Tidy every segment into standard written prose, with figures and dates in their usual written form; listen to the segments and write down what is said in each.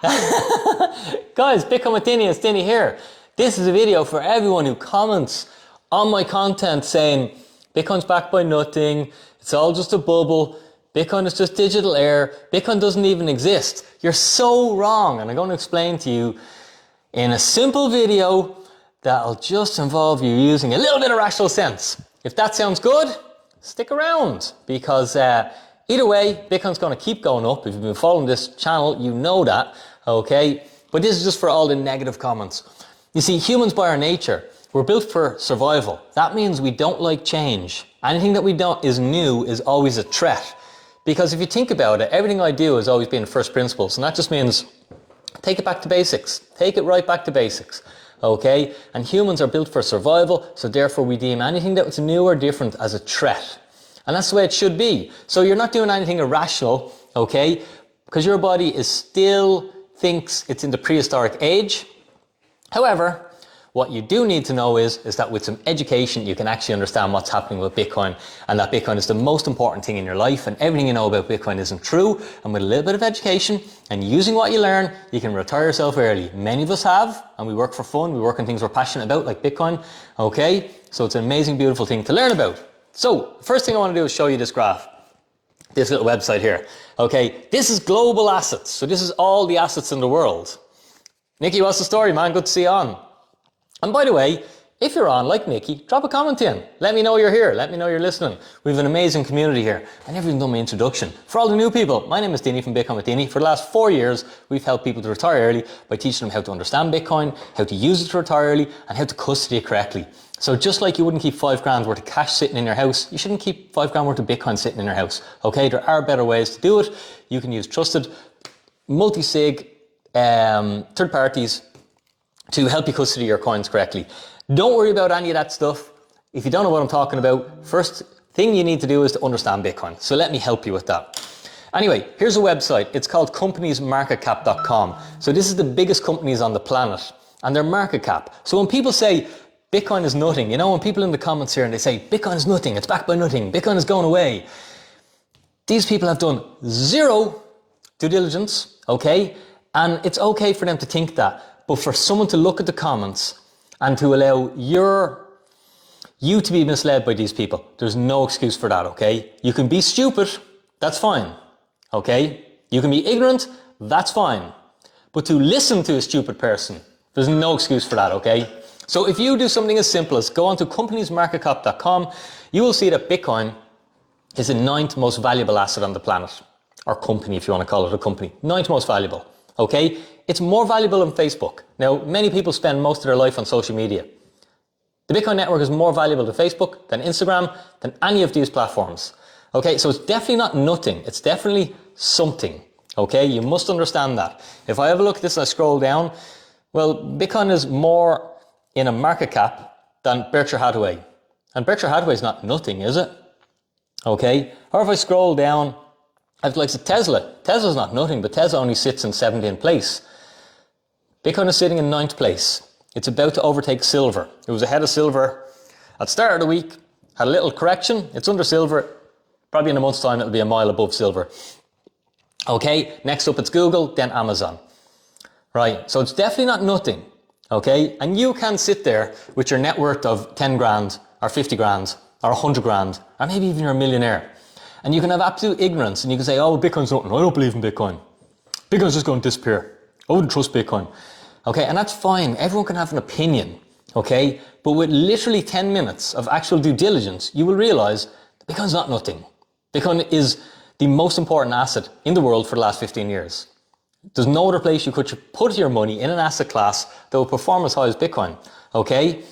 Guys, Bitcoin with Dinny, it's Dinny here. This is a video for everyone who comments on my content saying Bitcoin's backed by nothing, it's all just a bubble, Bitcoin is just digital air, Bitcoin doesn't even exist. You're so wrong, and I'm going to explain to you in a simple video that'll just involve you using a little bit of rational sense. If that sounds good, stick around, because either way, Bitcoin's going to keep going up. If you've been following this channel, you know that, okay? But this is just for all the negative comments. You see, humans by our nature, we're built for survival. That means we don't like change. Anything that we don't is new is always a threat. Because if you think about it, everything I do has always been first principles. And that just means take it back to basics. Take it right back to basics. Okay? And humans are built for survival, so therefore we deem anything that's new or different as a threat. And that's the way it should be. So you're not doing anything irrational, okay? Because your body is still thinks it's in the prehistoric age. However, what you do need to know is that with some education, you can actually understand what's happening with Bitcoin, and that Bitcoin is the most important thing in your life, and everything you know about Bitcoin isn't true. And with a little bit of education and using what you learn, you can retire yourself early. Many of us have, and we work for fun. We work on things we're passionate about, like Bitcoin, okay? So it's an amazing, beautiful thing to learn about. So, first thing I want to do is show you this graph, this little website here. Okay, this is global assets. So this is all the assets in the world. Nikki, what's the story, man? Good to see you on. And by the way, if you're on, like Nikki, drop a comment in. Let me know you're here. Let me know you're listening. We have an amazing community here. I never even done my introduction. For all the new people, my name is Dinny from Bitcoin with Dinny. For the last 4 years, we've helped people to retire early by teaching them how to understand Bitcoin, how to use it to retire early, and how to custody it correctly. So just like you wouldn't keep $5 worth of cash sitting in your house, you shouldn't keep $5 worth of Bitcoin sitting in your house. Okay, there are better ways to do it. You can use trusted multi-sig third parties to help you custody your coins correctly. Don't worry about any of that stuff. If you don't know what I'm talking about, first thing you need to do is to understand Bitcoin. So let me help you with that. Anyway, here's a website. It's called companiesmarketcap.com. So this is the biggest companies on the planet and their market cap. So when people say Bitcoin is nothing, you know, when people in the comments here and they say Bitcoin is nothing, it's backed by nothing, Bitcoin is going away. These people have done zero due diligence, okay? And it's okay for them to think that. But for someone to look at the comments and to allow you to be misled by these people, there's no excuse for that, okay? You can be stupid, that's fine, okay? You can be ignorant, that's fine. But to listen to a stupid person, there's no excuse for that, okay? So if you do something as simple as go onto companiesmarketcap.com, you will see that Bitcoin is the 9th most valuable asset on the planet. Or company, if you want to call it a company. 9th most valuable, okay? It's more valuable than Facebook. Now, many people spend most of their life on social media. The Bitcoin network is more valuable to Facebook, than Instagram, than any of these platforms. Okay, so it's definitely not nothing. It's definitely something. Okay, you must understand that. If I have a look at this and I scroll down, well, Bitcoin is more in a market cap than Berkshire Hathaway. And Berkshire Hathaway is not nothing, is it? Okay, or if I scroll down, I have the likes of Tesla. Tesla's not nothing, but Tesla only sits in 17th place. Bitcoin is sitting in 9th place. It's about to overtake silver. It was ahead of silver at the start of the week, had a little correction. It's under silver. Probably in a month's time, it'll be a mile above silver. Okay, next up it's Google, then Amazon. Right, so it's definitely not nothing. Okay, and you can sit there with your net worth of 10 grand or 50 grand or 100 grand, or maybe even you're a millionaire. And you can have absolute ignorance and you can say, oh, Bitcoin's nothing. I don't believe in Bitcoin. Bitcoin's just going to disappear. I wouldn't trust Bitcoin. Okay, and that's fine. Everyone can have an opinion. Okay, but with literally 10 minutes of actual due diligence, you will realize that Bitcoin's not nothing. Bitcoin is the most important asset in the world for the last 15 years. There's no other place you could put your money in an asset class that will perform as high as Bitcoin. Okay,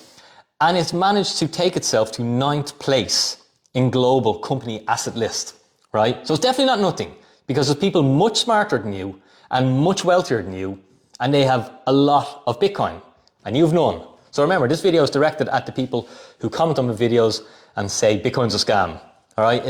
and it's managed to take itself to 9th place in global company asset list, right? So it's definitely not nothing, because there's people much smarter than you and much wealthier than you, and they have a lot of Bitcoin, and you've none. So remember, this video is directed at the people who comment on the videos and say Bitcoin's a scam, all right?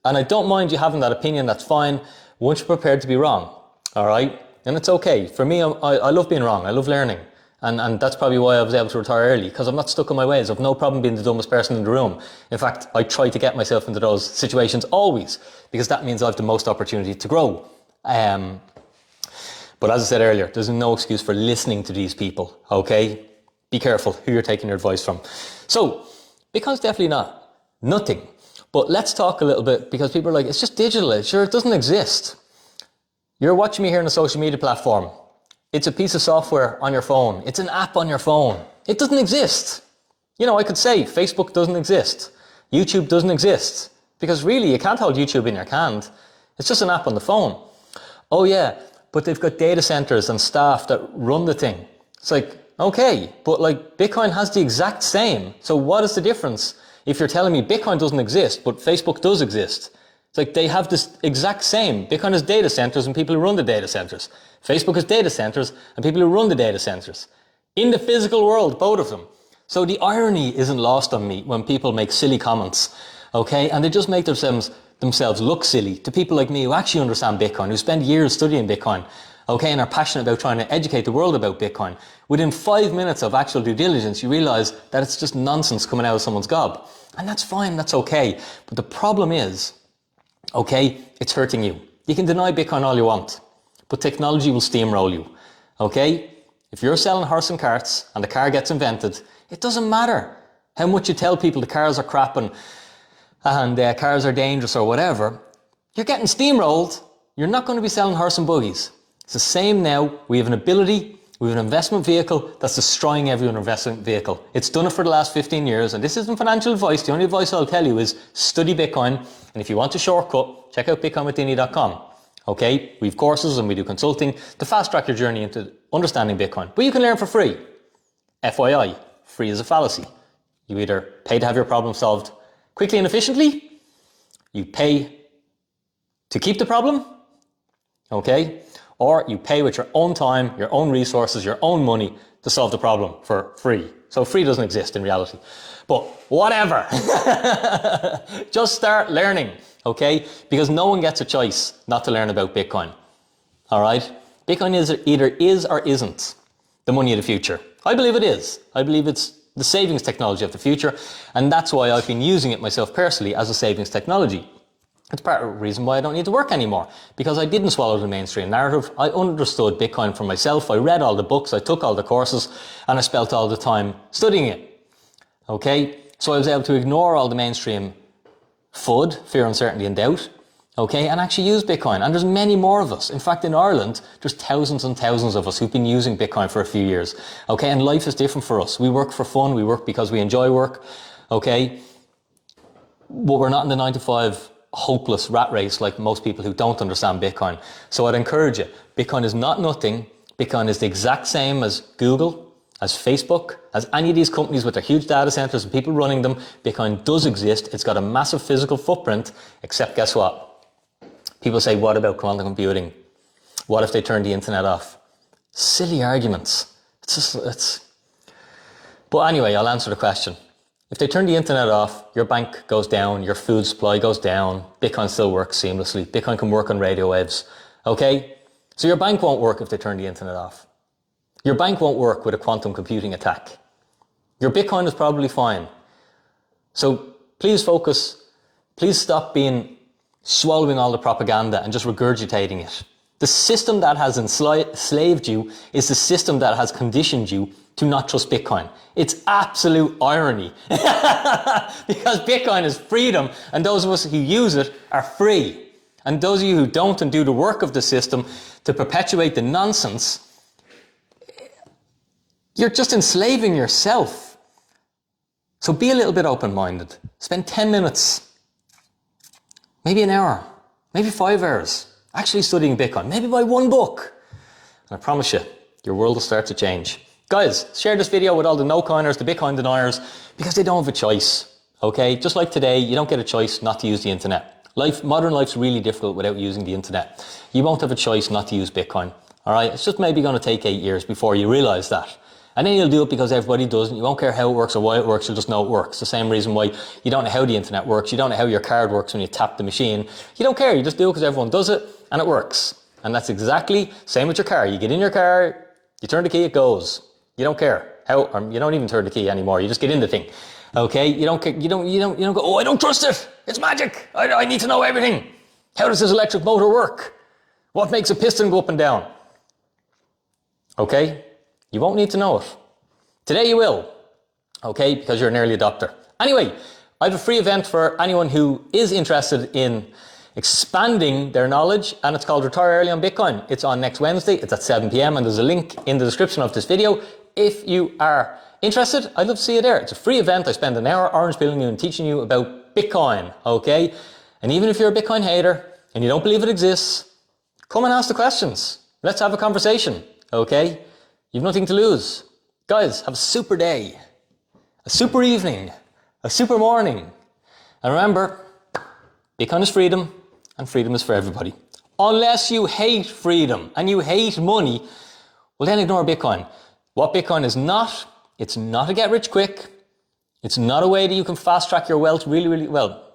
And I don't mind you having that opinion, that's fine, once you're prepared to be wrong, all right? And it's okay. For me, I love being wrong, I love learning. And that's probably why I was able to retire early, because I'm not stuck in my ways. I've no problem being the dumbest person in the room. In fact, I try to get myself into those situations always, because that means I have the most opportunity to grow. But as I said earlier, there's no excuse for listening to these people, okay? Be careful who you're taking your advice from. So, Bitcoin's definitely not nothing. But let's talk a little bit, because people are like, it's just digital. Sure, it doesn't exist. You're watching me here on a social media platform. It's a piece of software on your phone. It's an app on your phone. It doesn't exist. You know, I could say Facebook doesn't exist. YouTube doesn't exist. Because really, you can't hold YouTube in your hand. It's just an app on the phone. Oh yeah, but they've got data centers and staff that run the thing. It's like, okay, but like Bitcoin has the exact same. So what is the difference? If you're telling me Bitcoin doesn't exist, but Facebook does exist. It's like they have this exact same. Bitcoin has data centers and people who run the data centers. Facebook has data centers and people who run the data centers. In the physical world, both of them. So the irony isn't lost on me when people make silly comments, okay? And they just make themselves look silly to people like me who actually understand Bitcoin, who spend years studying Bitcoin, okay, and are passionate about trying to educate the world about Bitcoin. Within 5 minutes of actual due diligence, you realize that it's just nonsense coming out of someone's gob. And that's fine, that's okay. But the problem is, okay, it's hurting you. You can deny Bitcoin all you want, but technology will steamroll you, okay? If you're selling horse and carts and the car gets invented, it doesn't matter how much you tell people the cars are crap and cars are dangerous or whatever. You're getting steamrolled. You're not going to be selling horse and buggies. It's the same now. We have an ability, we have an investment vehicle that's destroying every other investment vehicle. It's done it for the last 15 years, and this isn't financial advice. The only advice I'll tell you is study Bitcoin, and if you want a shortcut, check out bitcoinwithdinny.com. Okay, we have courses and we do consulting to fast track your journey into understanding Bitcoin. But you can learn for free. FYI, free is a fallacy. You either pay to have your problem solved quickly and efficiently, you pay to keep the problem, okay, or you pay with your own time, your own resources, your own money to solve the problem for free. So free doesn't exist in reality. But whatever. Just start learning, okay? Because no one gets a choice not to learn about Bitcoin. All right? Bitcoin either is or isn't the money of the future. I believe it is. I believe it's the savings technology of the future. And that's why I've been using it myself personally as a savings technology. It's part of the reason why I don't need to work anymore, because I didn't swallow the mainstream narrative. I understood Bitcoin for myself. I read all the books, I took all the courses, and I spent all the time studying it. Okay? So I was able to ignore all the mainstream FUD, fear, uncertainty, and doubt. Okay? And actually use Bitcoin. And there's many more of us. In fact, in Ireland, there's thousands and thousands of us who've been using Bitcoin for a few years. Okay? And life is different for us. We work for fun. We work because we enjoy work. Okay? But we're not in the 9 to 5 hopeless rat race like most people who don't understand Bitcoin. So I'd encourage you. Bitcoin is not nothing. Bitcoin is the exact same as Google, as Facebook, as any of these companies with their huge data centers and people running them. Bitcoin does exist. It's got a massive physical footprint, except guess what? People say, what about quantum computing? What if they turn the internet off? Silly arguments. But anyway, I'll answer the question. If they turn the internet off, your bank goes down, your food supply goes down, Bitcoin still works seamlessly. Bitcoin can work on radio waves. Okay? So your bank won't work if they turn the internet off. Your bank won't work with a quantum computing attack. Your Bitcoin is probably fine. So please focus. Please stop swallowing all the propaganda and just regurgitating it. The system that has enslaved you is the system that has conditioned you to not trust Bitcoin. It's absolute irony. Because Bitcoin is freedom, and those of us who use it are free. And those of you who don't and do the work of the system to perpetuate the nonsense, you're just enslaving yourself. So be a little bit open-minded. Spend 10 minutes, maybe an hour, maybe 5 hours actually studying Bitcoin. Maybe buy one book. And I promise you, your world will start to change. Guys, share this video with all the no-coiners, the Bitcoin deniers, because they don't have a choice. Okay? Just like today, you don't get a choice not to use the internet. Modern life's really difficult without using the internet. You won't have a choice not to use Bitcoin. Alright? It's just maybe going to take 8 years before you realize that. And then you'll do it because everybody does, and you won't care how it works or why it works, you'll just know it works. The same reason why you don't know how the internet works, you don't know how your card works when you tap the machine. You don't care, you just do it because everyone does it, and it works. And that's exactly same with your car. You get in your car, you turn the key, it goes. You don't care how, or you don't even turn the key anymore. You just get in the thing. Okay? You don't go, oh, I don't trust it. It's magic. I need to know everything. How does this electric motor work? What makes a piston go up and down? Okay? You won't need to know it. Today you will, okay? Because you're an early adopter. Anyway, I have a free event for anyone who is interested in expanding their knowledge, and it's called Retire Early on Bitcoin. It's on next Wednesday. It's at 7 p.m. and there's a link in the description of this video. If you are interested, I'd love to see you there. It's a free event. I spend an hour orange pilling you and teaching you about Bitcoin, okay? And even if you're a Bitcoin hater and you don't believe it exists, come and ask the questions. Let's have a conversation, okay? You've nothing to lose. Guys, have a super day, a super evening, a super morning. And remember, Bitcoin is freedom, and freedom is for everybody. Unless you hate freedom and you hate money, well then ignore Bitcoin. What Bitcoin is not, it's not a get rich quick. It's not a way that you can fast track your wealth really, really well.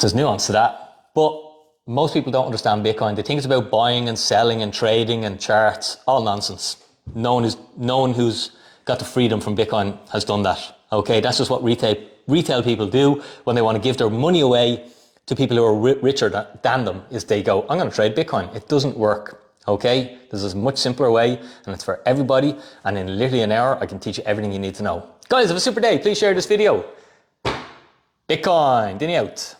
There's nuance to that. But most people don't understand Bitcoin. They think it's about buying and selling and trading and charts. All nonsense. No one who's got the freedom from Bitcoin has done that. Okay, that's just what retail people do when they want to give their money away to people who are richer than them, is they go, I'm going to trade Bitcoin. It doesn't work. Okay, there's a much simpler way and it's for everybody, and in literally an hour I can teach you everything you need to know. Guys, have a super day. Please share this video. Bitcoin Dinny out.